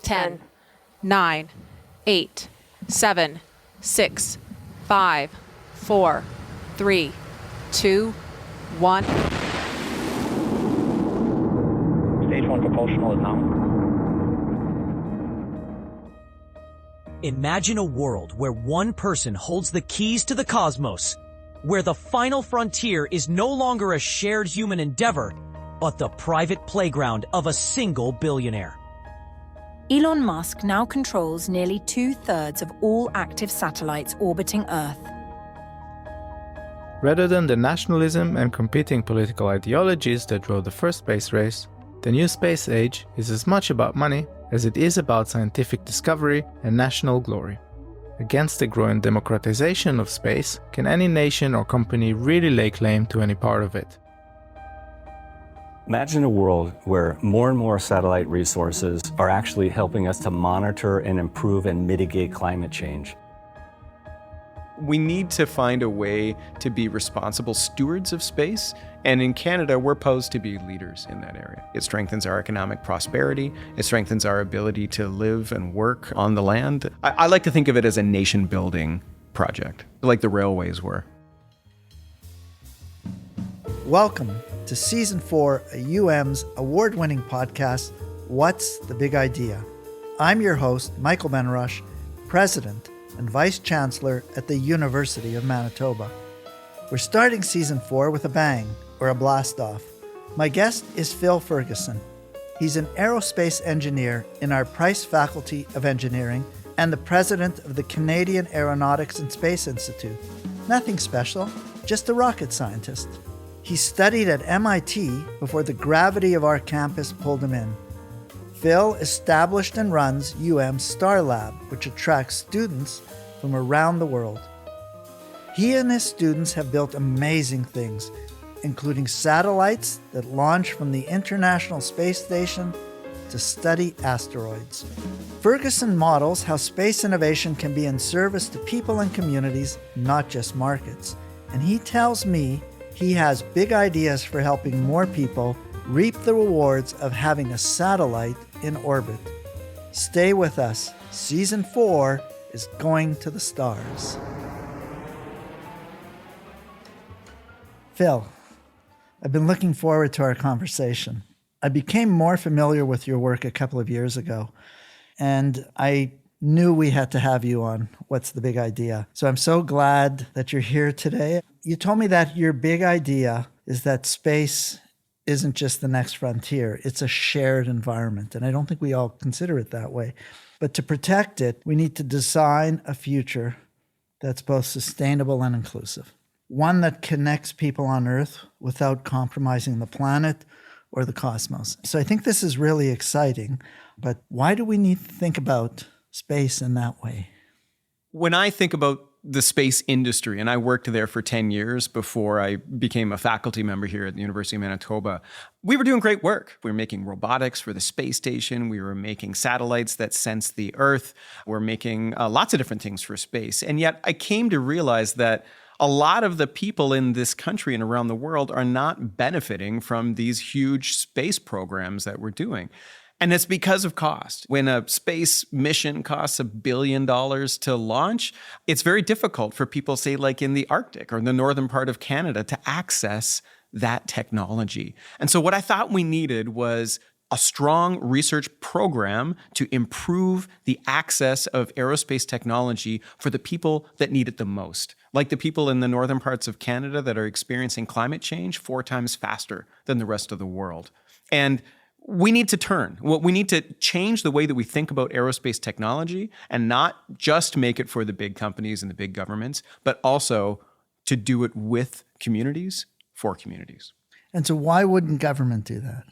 10, 9, 8, 7, 6, 5, 4, 3, 2, 1. Stage 1 propulsional is now. Imagine a world where one person holds the keys to the cosmos, where the final frontier is no longer a shared human endeavor, but the private playground of a single billionaire. Elon Musk now controls nearly 2/3 of all active satellites orbiting Earth. Rather than the nationalism and competing political ideologies that drove the first space race, the new space age is as much about money as it is about scientific discovery and national glory. Against the growing democratization of space, can any nation or company really lay claim to any part of it? Imagine a world where more and more satellite resources are actually helping us to monitor and improve and mitigate climate change. We need to find a way to be responsible stewards of space, and in Canada, we're posed to be leaders in that area. It strengthens our economic prosperity, it strengthens our ability to live and work on the land. I like to think of it as a nation-building project, like the railways were. Welcome to Season 4 of UM's award-winning podcast, What's the Big Idea? I'm your host, Michael Benrush, President and Vice Chancellor at the University of Manitoba. We're starting Season 4 with a bang, or a blast-off. My guest is Phil Fergusson. He's an aerospace engineer in our Price Faculty of Engineering and the president of the Canadian Aeronautics and Space Institute. Nothing special, just a rocket scientist. He studied at MIT before the gravity of our campus pulled him in. Phil established and runs UM's STARlab, which attracts students from around the world. He and his students have built amazing things, including satellites that launch from the International Space Station to study asteroids. Ferguson models how space innovation can be in service to people and communities, not just markets. And he tells me he has big ideas for helping more people reap the rewards of having a satellite in orbit. Stay with us. Season 4 is going to the stars. Phil, I've been looking forward to our conversation. I became more familiar with your work a couple of years ago, and I knew we had to have you on What's the Big Idea? So I'm so glad that you're here today. You told me that your big idea is that space isn't just the next frontier, it's a shared environment. And I don't think we all consider it that way. But to protect it, we need to design a future that's both sustainable and inclusive. One that connects people on Earth without compromising the planet or the cosmos. So I think this is really exciting. But why do we need to think about space in that way? When I think about the space industry, and I worked there for 10 years before I became a faculty member here at the University of Manitoba, we were doing great work. We were making robotics for the space station. We were making satellites that sense the Earth. We're making lots of different things for space. And yet I came to realize that a lot of the people in this country and around the world are not benefiting from these huge space programs that we're doing. And it's because of cost. When a space mission costs $1 billion to launch, it's very difficult for people, say, like in the Arctic or in the northern part of Canada, to access that technology. And so what I thought we needed was a strong research program to improve the access of aerospace technology for the people that need it the most, like the people in the northern parts of Canada that are experiencing climate change 4 times faster than the rest of the world. And we need to turn. We need to change the way that we think about aerospace technology and not just make it for the big companies and the big governments, but also to do it with communities, for communities. And so why wouldn't government do that?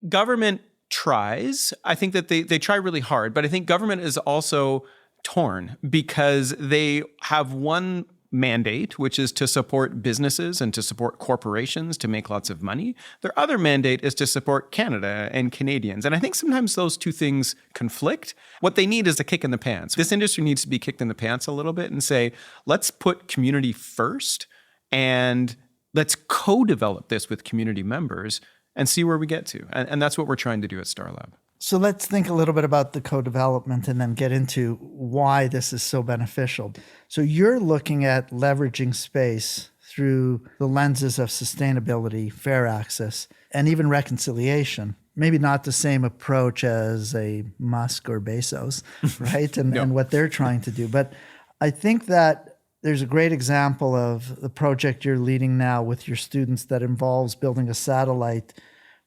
Government tries. I think that they try really hard, but I think government is also torn because they have one mandate, which is to support businesses and to support corporations to make lots of money. Their other mandate is to support Canada and Canadians. And I think sometimes those two things conflict. What they need is a kick in the pants. This industry needs to be kicked in the pants a little bit and say, let's put community first and let's co-develop this with community members and see where we get to. And that's what we're trying to do at STARlab. So let's think a little bit about the co-development and then get into why this is so beneficial. So you're looking at leveraging space through the lenses of sustainability, fair access, and even reconciliation. Maybe not the same approach as a Musk or Bezos, right? And what they're trying to do. But I think that there's a great example of the project you're leading now with your students that involves building a satellite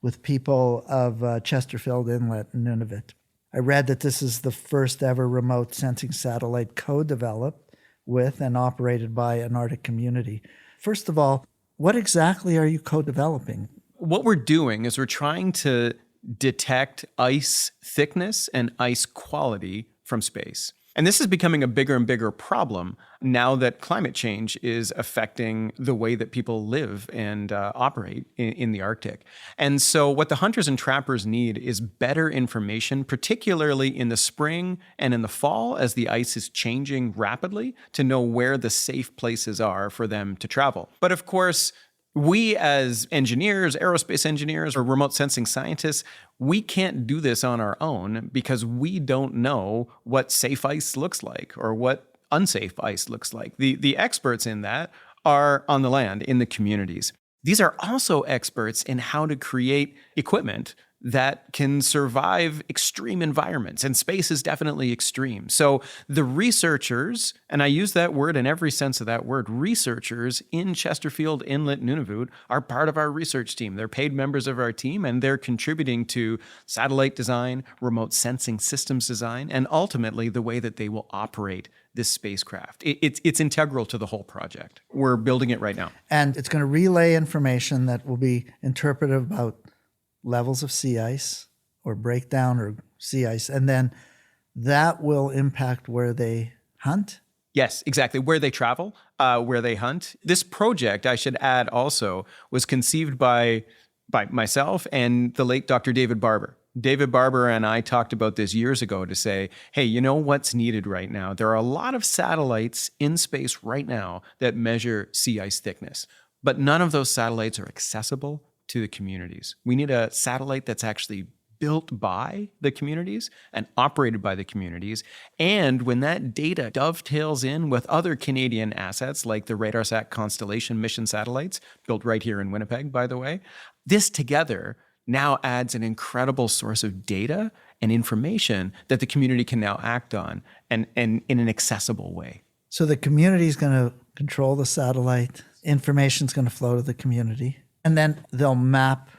with people of Chesterfield Inlet and Nunavut. I read that this is the first ever remote sensing satellite co-developed with and operated by an Arctic community. First of all, what exactly are you co-developing? What we're doing is we're trying to detect ice thickness and ice quality from space. And this is becoming a bigger and bigger problem now that climate change is affecting the way that people live and operate in the Arctic. And so what the hunters and trappers need is better information, particularly in the spring and in the fall as the ice is changing rapidly, to know where the safe places are for them to travel. But of course, we as engineers, aerospace engineers, or remote sensing scientists, we can't do this on our own because we don't know what safe ice looks like or what unsafe ice looks like. The experts in that are on the land, in the communities. These are also experts in how to create equipment that can survive extreme environments, and space is definitely extreme. So the researchers, and I use that word in every sense of that word, researchers in Chesterfield Inlet, Nunavut, are part of our research team. They're paid members of our team, and they're contributing to satellite design, remote sensing systems design, and ultimately the way that they will operate this spacecraft. It's integral to the whole project. We're building it right now. And it's going to relay information that will be interpretive about levels of sea ice or breakdown or sea ice. And then that will impact where they hunt. Yes, exactly. Where they travel, where they hunt. This project, I should add also, was conceived by myself and the late Dr. David Barber. David Barber and I talked about this years ago to say, hey, you know what's needed right now? There are a lot of satellites in space right now that measure sea ice thickness, but none of those satellites are accessible to the communities. We need a satellite that's actually built by the communities and operated by the communities. And when that data dovetails in with other Canadian assets like the RadarSat Constellation mission satellites, built right here in Winnipeg, by the way, this together now adds an incredible source of data and information that the community can now act on and in an accessible way. So the community is going to control the satellite, information is going to flow to the community, and then they'll map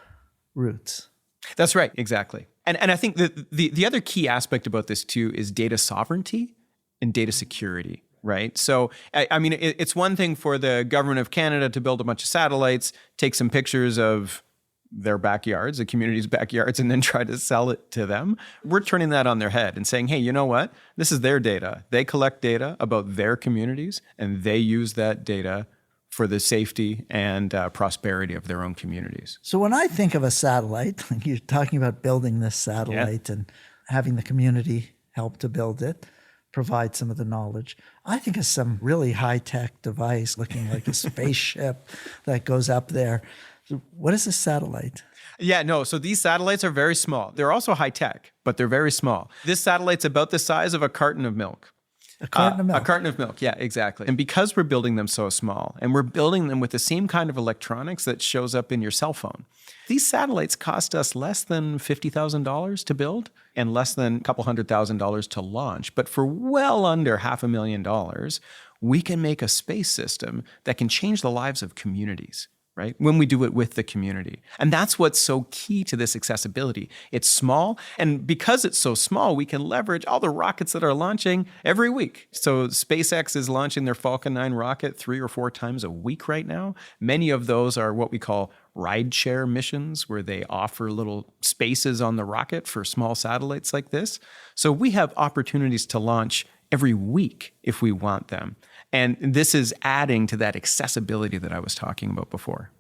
routes. That's right, exactly. And I think that the other key aspect about this too is data sovereignty and data security, right? So, I mean, it's one thing for the government of Canada to build a bunch of satellites, take some pictures of their backyards, the community's backyards, and then try to sell it to them. We're turning that on their head and saying, hey, you know what? This is their data. They collect data about their communities, and they use that data for the safety and prosperity of their own communities. So when I think of a satellite, you're talking about building this satellite and having the community help to build it, provide some of the knowledge. I think of some really high-tech device looking like a spaceship that goes up there. So what is a satellite? Yeah, no, so these satellites are very small. They're also high-tech, but they're very small. This satellite's about the size of a carton of milk. A carton of milk? A carton of milk, yeah, exactly. And because we're building them so small, and we're building them with the same kind of electronics that shows up in your cell phone, these satellites cost us less than $50,000 to build and less than a couple $100,000 to launch. But for well under $500,000, we can make a space system that can change the lives of communities, right? When we do it with the community. And that's what's so key to this accessibility. It's small, and because it's so small, we can leverage all the rockets that are launching every week. So SpaceX is launching their Falcon 9 rocket 3 or 4 times a week right now. Many of those are what we call rideshare missions, where they offer little spaces on the rocket for small satellites like this. So we have opportunities to launch every week if we want them. And this is adding to that accessibility that I was talking about before.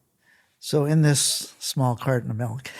So in this small carton of milk,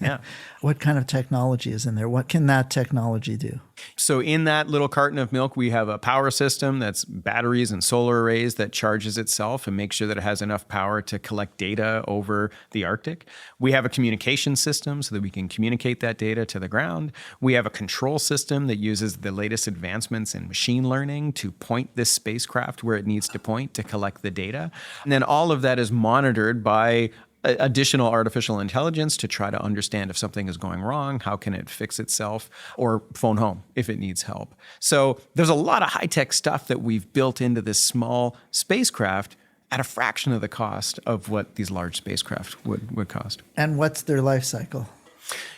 Yeah. what kind of technology is in there? What can that technology do? So in that little carton of milk, we have a power system that's batteries and solar arrays that charges itself and makes sure that it has enough power to collect data over the Arctic. We have a communication system so that we can communicate that data to the ground. We have a control system that uses the latest advancements in machine learning to point this spacecraft where it needs to point to collect the data. And then all of that is monitored by additional artificial intelligence to try to understand if something is going wrong, how can it fix itself, or phone home if it needs help. So there's a lot of high-tech stuff that we've built into this small spacecraft at a fraction of the cost of what these large spacecraft would cost. And what's their life cycle?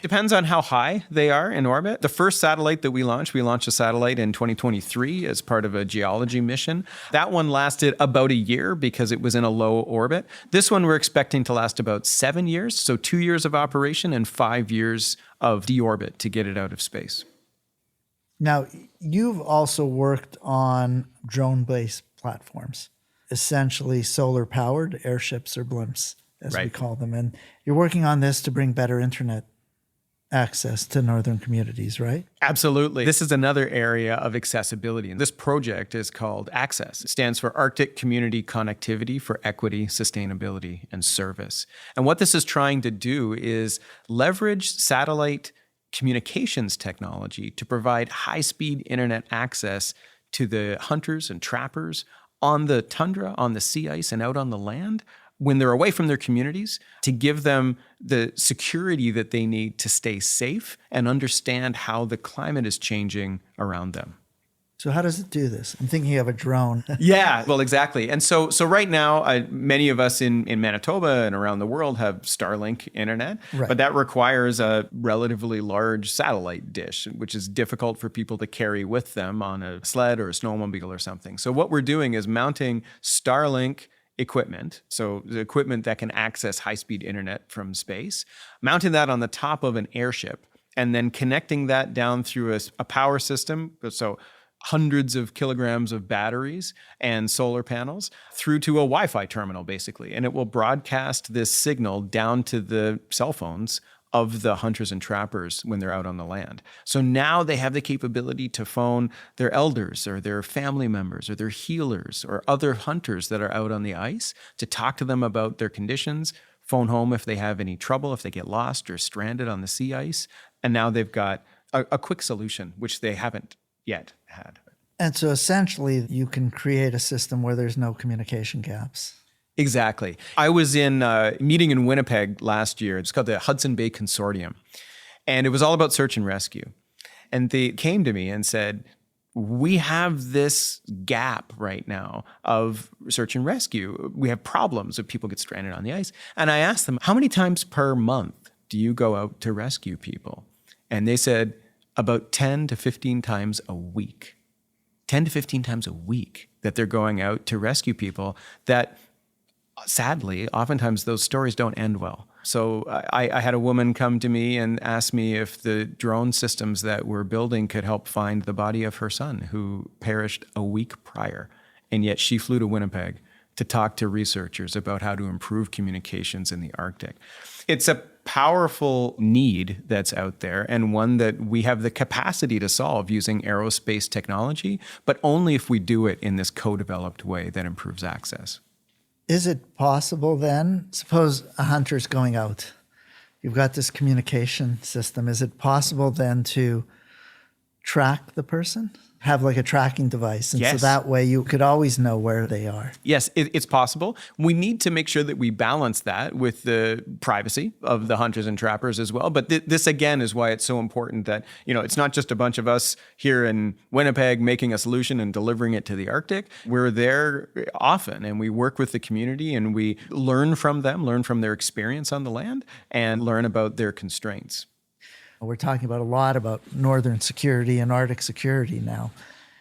Depends on how high they are in orbit. The first satellite that we launched a satellite in 2023 as part of a geology mission. That one lasted about a year because it was in a low orbit. This one we're expecting to last about 7 years, so 2 years of operation and 5 years of deorbit to get it out of space. Now, you've also worked on drone-based platforms, essentially solar-powered airships or blimps, as we call them. And you're working on this to bring better internet access to northern communities, right? Absolutely. This is another area of accessibility. And this project is called ACCESS. It stands for Arctic Community Connectivity for Equity, Sustainability, and Service. And what this is trying to do is leverage satellite communications technology to provide high-speed internet access to the hunters and trappers on the tundra, on the sea ice, and out on the land when they're away from their communities, to give them the security that they need to stay safe and understand how the climate is changing around them. So how does it do this? I'm thinking of a drone. Yeah, well, exactly. And so right now, many of us in Manitoba and around the world have Starlink internet, but that requires a relatively large satellite dish, which is difficult for people to carry with them on a sled or a snowmobile or something. So what we're doing is mounting Starlink equipment, so the equipment that can access high-speed internet from space, mounting that on the top of an airship, and then connecting that down through a power system, so hundreds of kilograms of batteries and solar panels, through to a Wi-Fi terminal, basically. And it will broadcast this signal down to the cell phones of the hunters and trappers when they're out on the land. So now they have the capability to phone their elders or their family members or their healers or other hunters that are out on the ice to talk to them about their conditions, phone home if they have any trouble, if they get lost or stranded on the sea ice. And now they've got a quick solution, which they haven't yet had. And so essentially you can create a system where there's no communication gaps. Exactly. I was in a meeting in Winnipeg last year. It's called the Hudson Bay Consortium. And it was all about search and rescue. And they came to me and said, we have this gap right now of search and rescue. We have problems if people get stranded on the ice. And I asked them, how many times per month do you go out to rescue people? And they said about 10 to 15 times a week. 10 to 15 times a week that they're going out to rescue people that, sadly, oftentimes those stories don't end well. So I had a woman come to me and ask me if the drone systems that we're building could help find the body of her son who perished a week prior. And yet she flew to Winnipeg to talk to researchers about how to improve communications in the Arctic. It's a powerful need that's out there and one that we have the capacity to solve using aerospace technology, but only if we do it in this co-developed way that improves access. Is it possible then, suppose a hunter's going out, you've got this communication system, is it possible then to track the person? Have like a tracking device, and yes. So that way you could always know where they are. Yes, it's possible. We need to make sure that we balance that with the privacy of the hunters and trappers as well. But this again is why it's so important that, it's not just a bunch of us here in Winnipeg making a solution and delivering it to the Arctic. We're there often and we work with the community and we learn from them, learn from their experience on the land and learn about their constraints. We're talking about a lot about northern security and Arctic security now,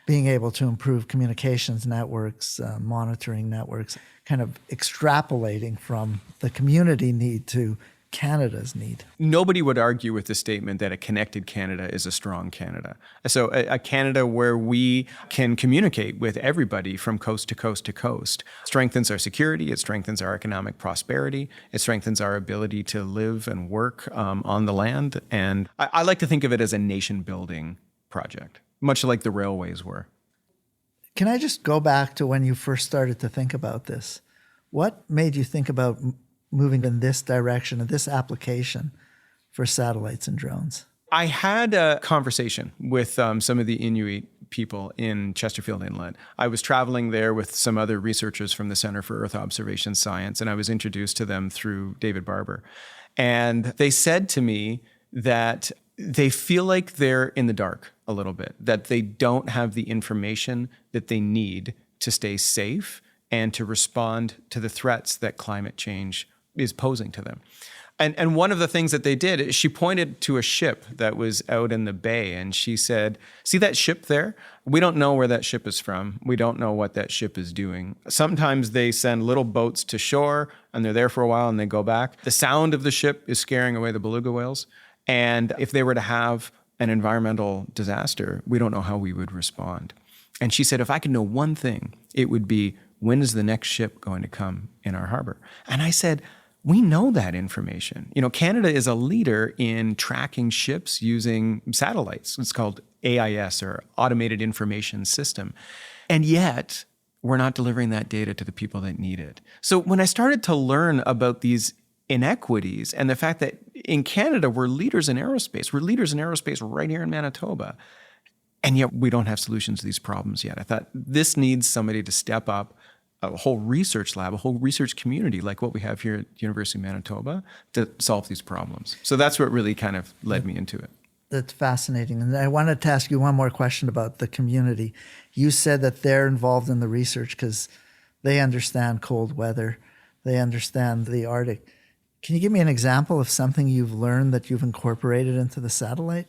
being able to improve communications networks, monitoring networks, kind of extrapolating from the community need to Canada's need? Nobody would argue with the statement that a connected Canada is a strong Canada. So a Canada where we can communicate with everybody from coast to coast to coast strengthens our security, it strengthens our economic prosperity, it strengthens our ability to live and work on the land. And I like to think of it as a nation-building project, much like the railways were. Can I just go back to when you first started to think about this? What made you think about moving in this direction, in this application for satellites and drones? I had a conversation with some of the Inuit people in Chesterfield Inlet. I was traveling there with some other researchers from the Center for Earth Observation Science, and I was introduced to them through David Barber. And they said to me that they feel like they're in the dark a little bit, that they don't have the information that they need to stay safe and to respond to the threats that climate change is posing to them. And one of the things that they did is she pointed to a ship that was out in the bay, and she said, see that ship there? We don't know where that ship is from. We don't know what that ship is doing. Sometimes they send little boats to shore, and they're there for a while, and they go back. The sound of the ship is scaring away the beluga whales. And if they were to have an environmental disaster, we don't know how we would respond. And she said, if I could know one thing, it would be, when is the next ship going to come in our harbor? And I said, we know that information. You know, Canada is a leader in tracking ships using satellites. It's called AIS, or Automated Information System. And yet, we're not delivering that data to the people that need it. So when I started to learn about these inequities and the fact that in Canada, we're leaders in aerospace. We're leaders in aerospace right here in Manitoba. And yet we don't have solutions to these problems yet. I thought this needs somebody to step up, a whole research lab, a whole research community like what we have here at University of Manitoba to solve these problems. So that's what really kind of led me into it. That's fascinating. And I wanted to ask you one more question about the community. You said that they're involved in the research because they understand cold weather. They understand the Arctic. Can you give me an example of something you've learned that you've incorporated into the satellite?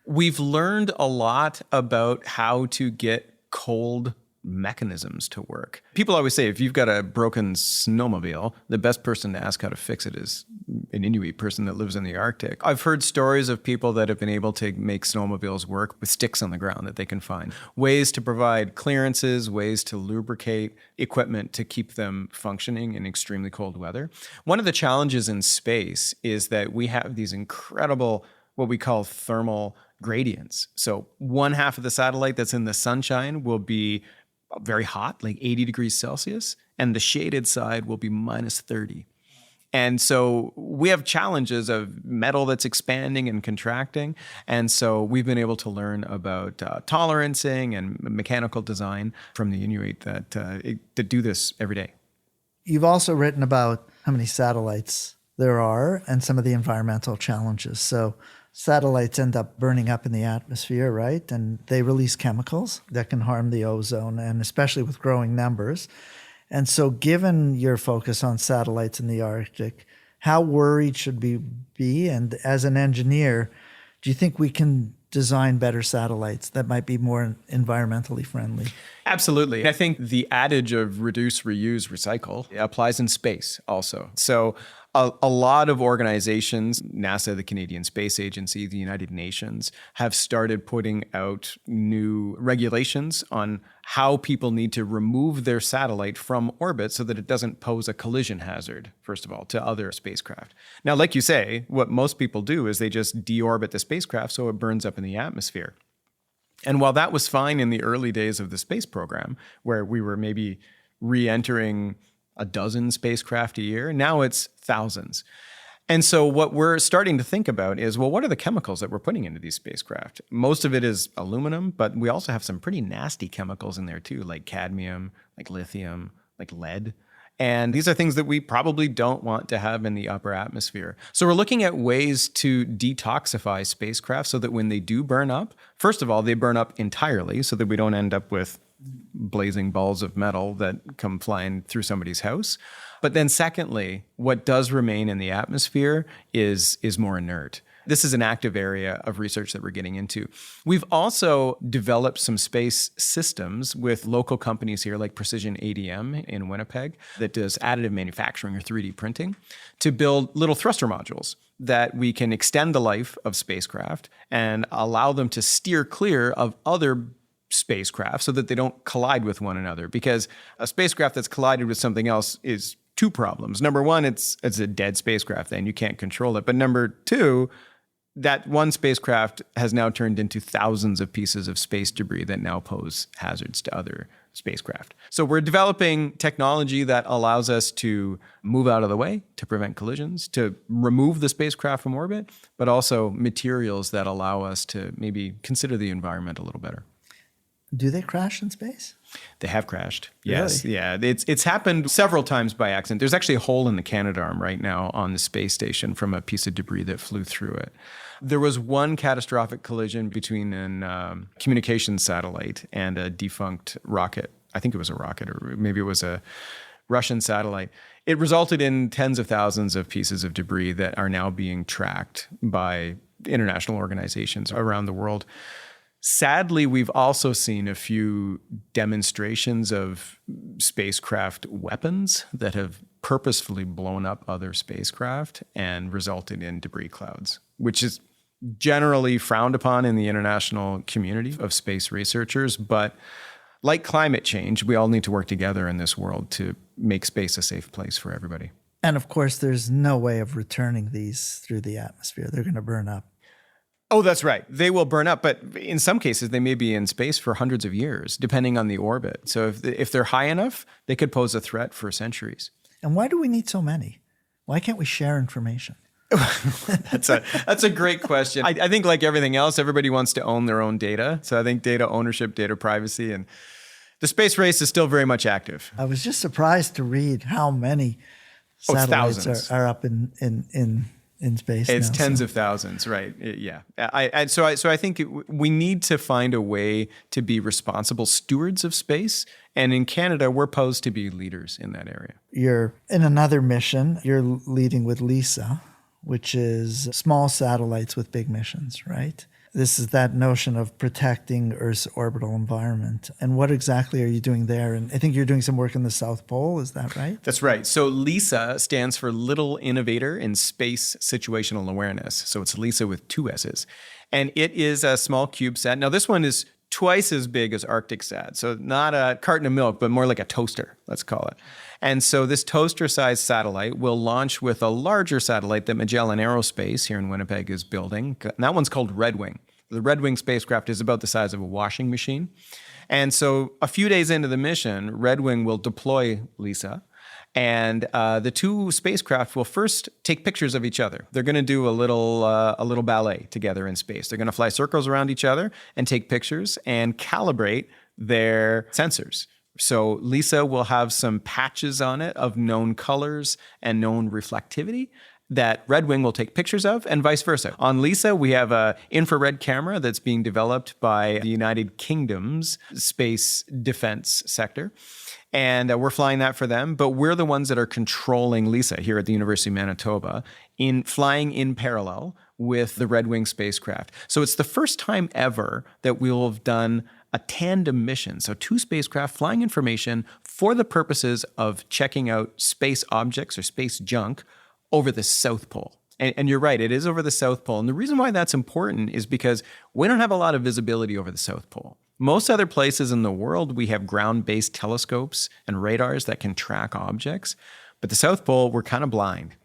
We've learned a lot about how to get cold mechanisms to work. People always say, if you've got a broken snowmobile, the best person to ask how to fix it is an Inuit person that lives in the Arctic. I've heard stories of people that have been able to make snowmobiles work with sticks on the ground that they can find. Ways to provide clearances, ways to lubricate equipment to keep them functioning in extremely cold weather. One of the challenges in space is that we have these incredible, what we call thermal gradients. So one half of the satellite that's in the sunshine will be very hot, like 80 degrees Celsius, and the shaded side will be minus 30. And so we have challenges of metal that's expanding and contracting. And so we've been able to learn about tolerancing and mechanical design from the Inuit that do this every day. You've also written about how many satellites there are and some of the environmental challenges. So satellites end up burning up in the atmosphere, right? And they release chemicals that can harm the ozone, and especially with growing numbers. And so given your focus on satellites in the Arctic, how worried should we be? And as an engineer, do you think we can design better satellites that might be more environmentally friendly? Absolutely. I think the adage of reduce, reuse, recycle applies in space also. So a lot of organizations, NASA, the Canadian Space Agency, the United Nations, have started putting out new regulations on how people need to remove their satellite from orbit so that it doesn't pose a collision hazard, first of all, to other spacecraft. Now, like you say, what most people do is they just deorbit the spacecraft so it burns up in the atmosphere. And while that was fine in the early days of the space program, where we were maybe re-entering a dozen spacecraft a year, now it's thousands. And so what we're starting to think about is, well, what are the chemicals that we're putting into these spacecraft? Most of it is aluminum, but we also have some pretty nasty chemicals in there too, like cadmium, like lithium, like lead. And these are things that we probably don't want to have in the upper atmosphere. So we're looking at ways to detoxify spacecraft so that when they do burn up, first of all, they burn up entirely so that we don't end up with blazing balls of metal that come flying through somebody's house. But then secondly, what does remain in the atmosphere is more inert. This is an active area of research that we're getting into. We've also developed some space systems with local companies here like Precision ADM in Winnipeg that does additive manufacturing or 3D printing to build little thruster modules that we can extend the life of spacecraft and allow them to steer clear of other spacecraft so that they don't collide with one another. Because a spacecraft that's collided with something else is two problems. Number one, it's a dead spacecraft, then you can't control it. But number two, that one spacecraft has now turned into thousands of pieces of space debris that now pose hazards to other spacecraft. So we're developing technology that allows us to move out of the way, to prevent collisions, to remove the spacecraft from orbit, but also materials that allow us to maybe consider the environment a little better. Do they crash in space? They have crashed. Yes. Really? Yeah. It's happened several times by accident. There's actually a hole in the Canadarm right now on the space station from a piece of debris that flew through it. There was one catastrophic collision between a communications satellite and a defunct rocket. I think it was a rocket, or maybe it was a Russian satellite. It resulted in tens of thousands of pieces of debris that are now being tracked by international organizations around the world. Sadly, we've also seen a few demonstrations of spacecraft weapons that have purposefully blown up other spacecraft and resulted in debris clouds, which is generally frowned upon in the international community of space researchers. But like climate change, we all need to work together in this world to make space a safe place for everybody. And of course, there's no way of returning these through the atmosphere. They're going to burn up. Oh, that's right. They will burn up, but in some cases, they may be in space for hundreds of years, depending on the orbit. So if they're high enough, they could pose a threat for centuries. And why do we need so many? Why can't we share information? That's a great question. I think like everything else, everybody wants to own their own data. So I think data ownership, data privacy, and the space race is still very much active. I was just surprised to read how many satellites are up in space. It's now, tens of thousands, right? Yeah. So I think we need to find a way to be responsible stewards of space. And in Canada, we're posed to be leaders in that area. You're in another mission. You're leading with LISA, which is small satellites with big missions, right? This is that notion of protecting Earth's orbital environment. And what exactly are you doing there? And I think you're doing some work in the South Pole, is that right? That's right. So LISA stands for Little Innovator in Space Situational Awareness. So it's LISA with two S's. And it is a small CubeSat. Now this one is twice as big as ArcticSat. So not a carton of milk, but more like a toaster, let's call it. And so this toaster-sized satellite will launch with a larger satellite that Magellan Aerospace here in Winnipeg is building. And that one's called Red Wing. The Red Wing spacecraft is about the size of a washing machine. And so a few days into the mission, Red Wing will deploy LISA. And the two spacecraft will first take pictures of each other. They're going to do a little ballet together in space. They're going to fly circles around each other and take pictures and calibrate their sensors. So LISA will have some patches on it of known colors and known reflectivity that Red Wing will take pictures of, and vice versa. On LISA, we have an infrared camera that's being developed by the United Kingdom's space defense sector. And we're flying that for them, but we're the ones that are controlling LISA here at the University of Manitoba in flying in parallel with the Red Wing spacecraft. So it's the first time ever that we'll have done a tandem mission. So two spacecraft flying information for the purposes of checking out space objects or space junk over the South Pole. And you're right, it is over the South Pole. And the reason why that's important is because we don't have a lot of visibility over the South Pole. Most other places in the world, we have ground-based telescopes and radars that can track objects. But the South Pole, we're kind of blind.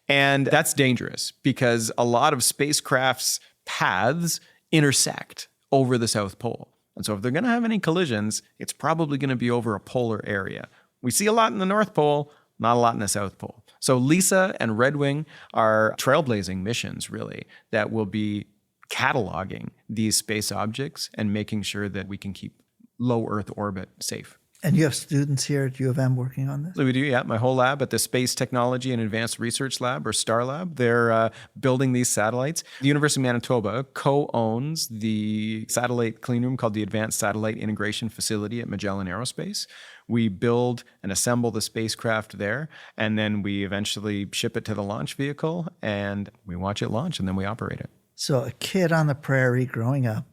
And that's dangerous because a lot of spacecraft's paths intersect over the South Pole. And so if they're going to have any collisions, it's probably going to be over a polar area. We see a lot in the North Pole, not a lot in the South Pole. So LISA and Red Wing are trailblazing missions, really, that will be cataloging these space objects and making sure that we can keep low Earth orbit safe. And you have students here at U of M working on this? We do, yeah. My whole lab at the Space Technology and Advanced Research Lab, or STARlab, they're building these satellites. The University of Manitoba co-owns the satellite clean room called the Advanced Satellite Integration Facility at Magellan Aerospace. We build and assemble the spacecraft there, and then we eventually ship it to the launch vehicle, and we watch it launch, and then we operate it. So a kid on the prairie growing up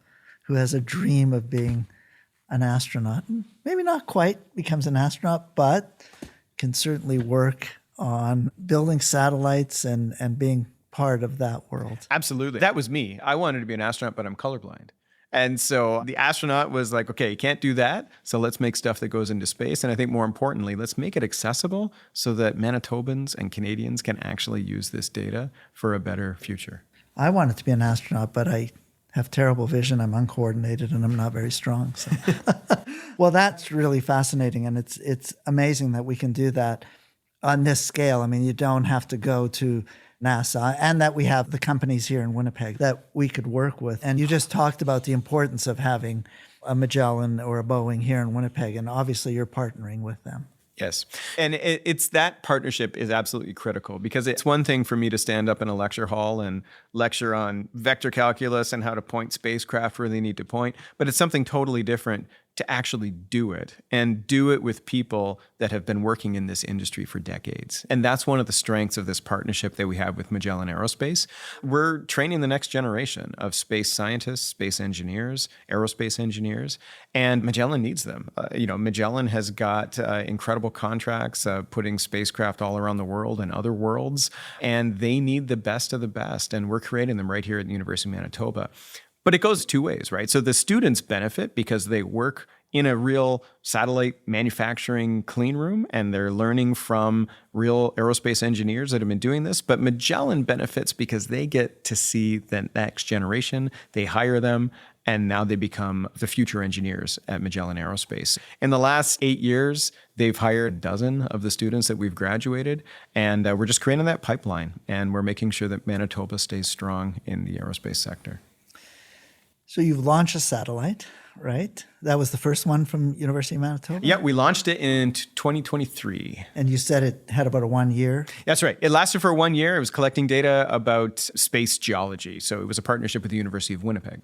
who has a dream of being an astronaut, maybe not quite becomes an astronaut, but can certainly work on building satellites and being part of that world. Absolutely. That was me. I wanted to be an astronaut, but I'm colorblind. And so the astronaut was like, okay, you can't do that. So let's make stuff that goes into space. And I think more importantly, let's make it accessible so that Manitobans and Canadians can actually use this data for a better future. I wanted to be an astronaut, but I have terrible vision. I'm uncoordinated and I'm not very strong. So. Well, that's really fascinating. And it's amazing that we can do that on this scale. I mean, you don't have to go to NASA, and that we have the companies here in Winnipeg that we could work with. And you just talked about the importance of having a Magellan or a Boeing here in Winnipeg. And obviously you're partnering with them. Yes. And it's that partnership is absolutely critical, because it's one thing for me to stand up in a lecture hall and lecture on vector calculus and how to point spacecraft where they need to point, but it's something totally different to actually do it, and do it with people that have been working in this industry for decades. And that's one of the strengths of this partnership that we have with Magellan Aerospace. We're training the next generation of space scientists, space engineers, aerospace engineers, and Magellan needs them. Magellan has got incredible contracts putting spacecraft all around the world and other worlds, and they need the best of the best, and we're creating them right here at the University of Manitoba. But it goes two ways, right? So the students benefit because they work in a real satellite manufacturing clean room, and they're learning from real aerospace engineers that have been doing this. But Magellan benefits because they get to see the next generation. They hire them, and now they become the future engineers at Magellan Aerospace. In the last 8 years, they've hired a dozen of the students that we've graduated, and we're just creating that pipeline, and we're making sure that Manitoba stays strong in the aerospace sector. So you've launched a satellite, right? That was the first one from University of Manitoba? Yeah, we launched it in 2023. And you said it had about a 1 year? That's right. It lasted for 1 year. It was collecting data about space geology. So it was a partnership with the University of Winnipeg.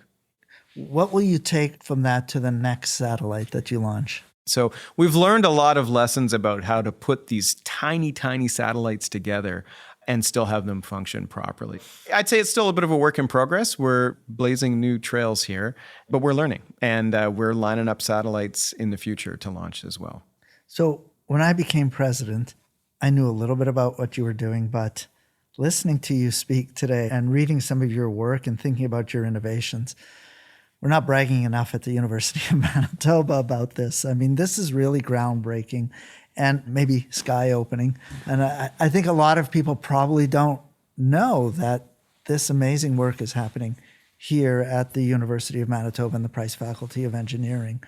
What will you take from that to the next satellite that you launch? So we've learned a lot of lessons about how to put these tiny, tiny satellites together and still have them function properly. I'd say it's still a bit of a work in progress. We're blazing new trails here, but we're learning, and we're lining up satellites in the future to launch as well. So when I became president, I knew a little bit about what you were doing, but listening to you speak today and reading some of your work and thinking about your innovations, we're not bragging enough at the University of Manitoba about this. I mean, this is really groundbreaking and maybe sky-opening. And I think a lot of people probably don't know that this amazing work is happening here at the University of Manitoba and the Price Faculty of Engineering,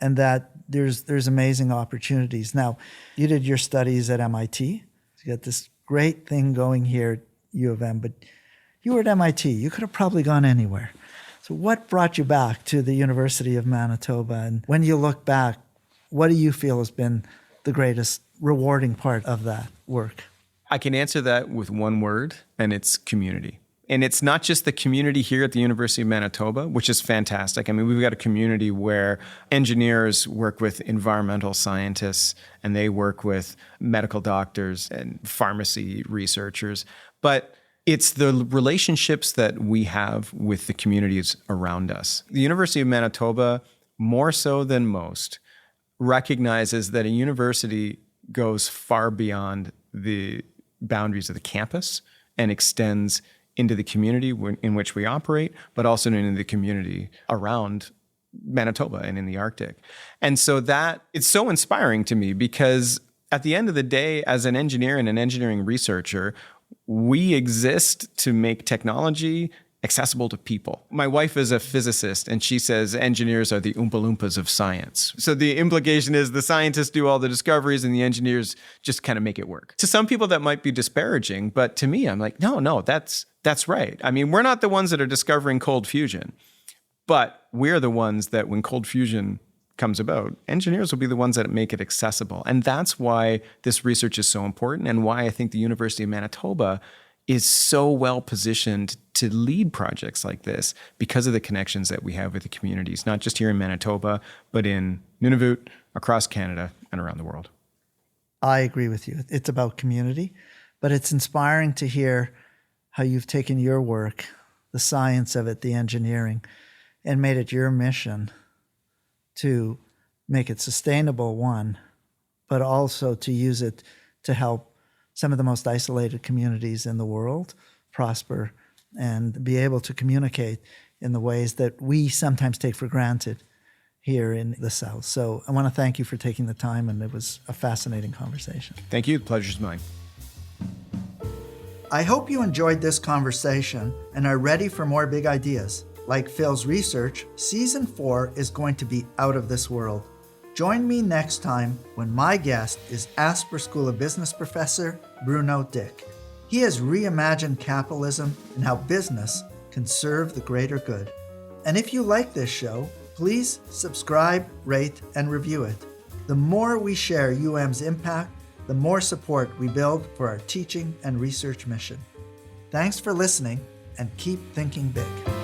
and that there's amazing opportunities. Now, you did your studies at MIT. You got this great thing going here at U of M, but you were at MIT. You could have probably gone anywhere. So what brought you back to the University of Manitoba? And when you look back, what do you feel has been the greatest rewarding part of that work? I can answer that with one word, and it's community. And it's not just the community here at the University of Manitoba, which is fantastic. I mean, we've got a community where engineers work with environmental scientists, and they work with medical doctors and pharmacy researchers. But it's the relationships that we have with the communities around us. The University of Manitoba, more so than most, recognizes that a university goes far beyond the boundaries of the campus and extends into the community in which we operate, but also into the community around Manitoba and in the Arctic. And so that it's so inspiring to me, because at the end of the day, as an engineer and an engineering researcher, we exist to make technology accessible to people. My wife is a physicist, and she says engineers are the Oompa Loompas of science. So the implication is the scientists do all the discoveries and the engineers just kind of make it work. To some people that might be disparaging, but to me, I'm like, no, that's right. I mean, we're not the ones that are discovering cold fusion, but we're the ones that when cold fusion comes about, engineers will be the ones that make it accessible. And that's why this research is so important, and why I think the University of Manitoba is so well positioned to lead projects like this, because of the connections that we have with the communities, not just here in Manitoba, but in Nunavut, across Canada, and around the world. I agree with you. It's about community, but it's inspiring to hear how you've taken your work, the science of it, the engineering, and made it your mission to make it sustainable, one, but also to use it to help some of the most isolated communities in the world prosper and be able to communicate in the ways that we sometimes take for granted here in the South. So I want to thank you for taking the time, and it was a fascinating conversation. Thank you. The pleasure's mine. I hope you enjoyed this conversation and are ready for more big ideas. Like Phil's research, Season 4 is going to be out of this world. Join me next time when my guest is Asper School of Business professor Bruno Dick. He has reimagined capitalism and how business can serve the greater good. And if you like this show, please subscribe, rate, and review it. The more we share UM's impact, the more support we build for our teaching and research mission. Thanks for listening, and keep thinking big.